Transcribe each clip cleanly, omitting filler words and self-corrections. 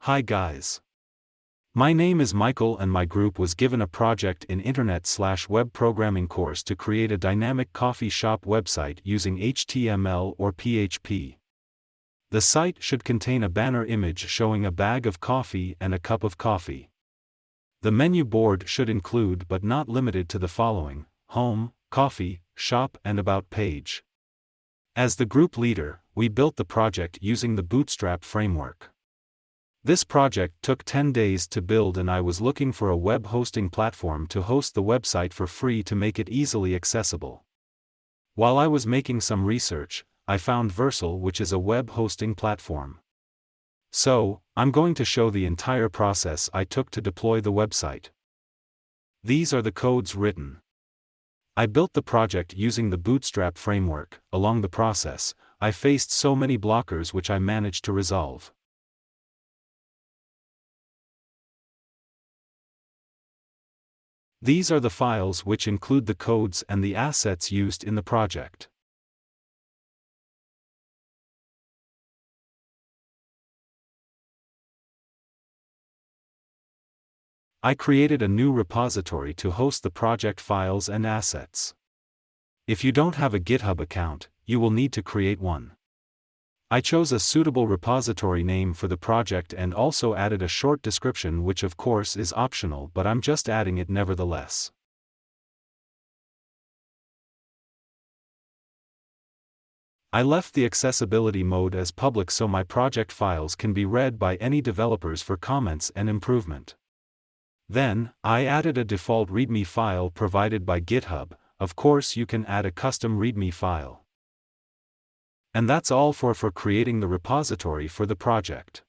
Hi guys. My name is Michael and my group was given a project in Internet/web programming course to create a dynamic coffee shop website using HTML or PHP. The site should contain a banner image showing a bag of coffee and a cup of coffee. The menu board should include but not limited to the following: home, coffee, shop and about page. As the group leader, we built the project using the Bootstrap framework. This project took 10 days to build and I was looking for a web hosting platform to host the website for free to make it easily accessible. While I was making some research, I found Vercel, which is a web hosting platform. So, I'm going to show the entire process I took to deploy the website. These are the codes written. I built the project using the Bootstrap framework. Along the process, I faced so many blockers which I managed to resolve. These are the files which include the codes and the assets used in the project. I created a new repository to host the project files and assets. If you don't have a GitHub account, you will need to create one. I chose a suitable repository name for the project and also added a short description, which of course is optional, but I'm just adding it nevertheless. I left the accessibility mode as public so my project files can be read by any developers for comments and improvement. Then, I added a default README file provided by GitHub. Of course you can add a custom README file. And that's all for creating the repository for the project.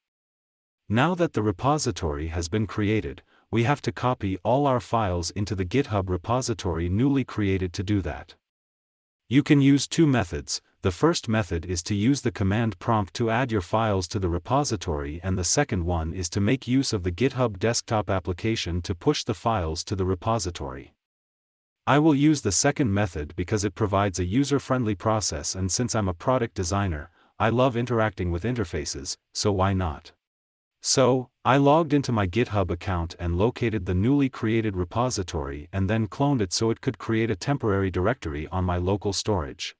Now that the repository has been created, we have to copy all our files into the GitHub repository newly created. To do that, you can use two methods. The first method is to use the command prompt to add your files to the repository, and the second one is to make use of the GitHub desktop application to push the files to the repository. I will use the second method because it provides a user-friendly process, and since I'm a product designer, I love interacting with interfaces, so why not? So, I logged into my GitHub account and located the newly created repository and then cloned it so it could create a temporary directory on my local storage.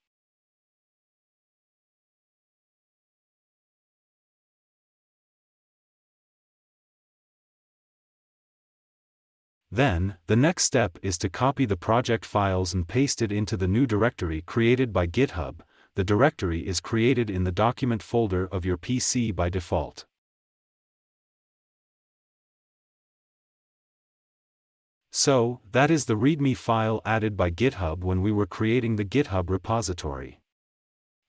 Then, the next step is to copy the project files and paste it into the new directory created by GitHub. The directory is created in the document folder of your PC by default. So, that is the README file added by GitHub when we were creating the GitHub repository.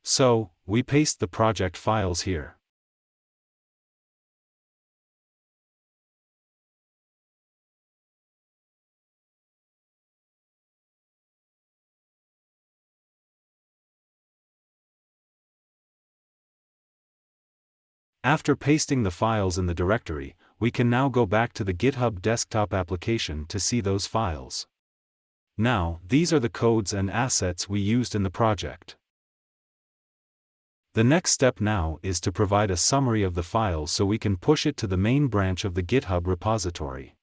So, we paste the project files here. After pasting the files in the directory, we can now go back to the GitHub desktop application to see those files. Now, these are the codes and assets we used in the project. The next step now is to provide a summary of the files so we can push it to the main branch of the GitHub repository.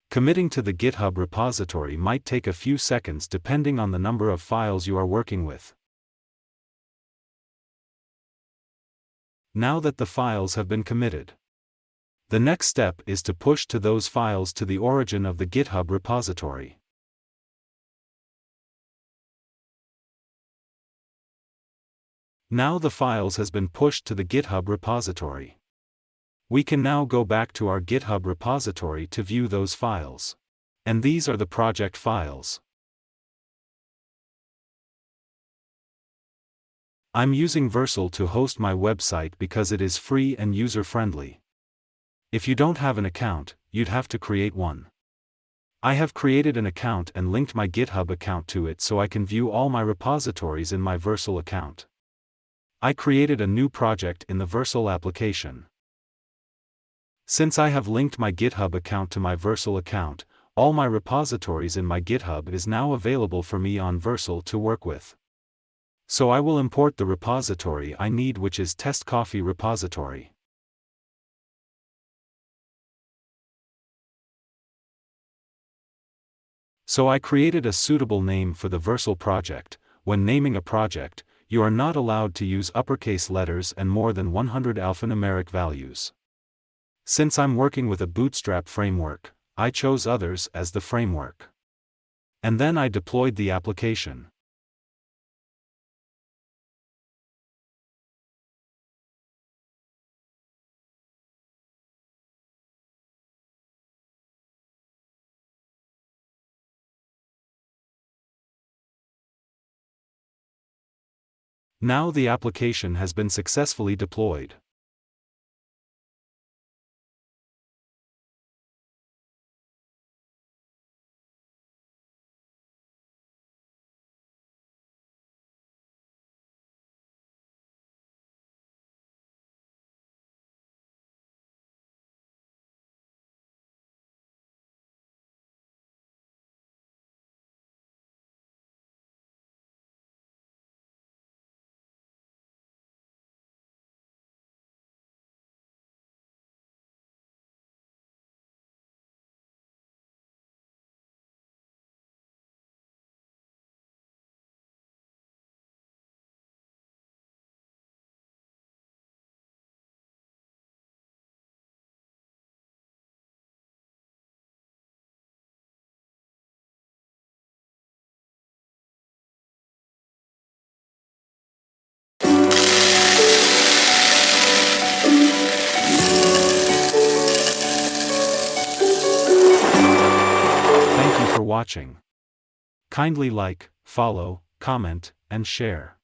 Committing to the GitHub repository might take a few seconds depending on the number of files you are working with. Now that the files have been committed, the next step is to push to those files to the origin of the GitHub repository. Now the files has been pushed to the GitHub repository. We can now go back to our GitHub repository to view those files. And these are the project files. I'm using Vercel to host my website because it is free and user-friendly. If you don't have an account, you'd have to create one. I have created an account and linked my GitHub account to it so I can view all my repositories in my Vercel account. I created a new project in the Vercel application. Since I have linked my GitHub account to my Vercel account, all my repositories in my GitHub is now available for me on Vercel to work with. So I will import the repository I need, which is test coffee repository. So I created a suitable name for the Vercel project. When naming a project, you are not allowed to use uppercase letters and more than 100 alphanumeric values. Since I'm working with a Bootstrap framework, I chose others as the framework. And then I deployed the application. Now the application has been successfully deployed. Thank you for watching. Kindly like, follow, comment, and share.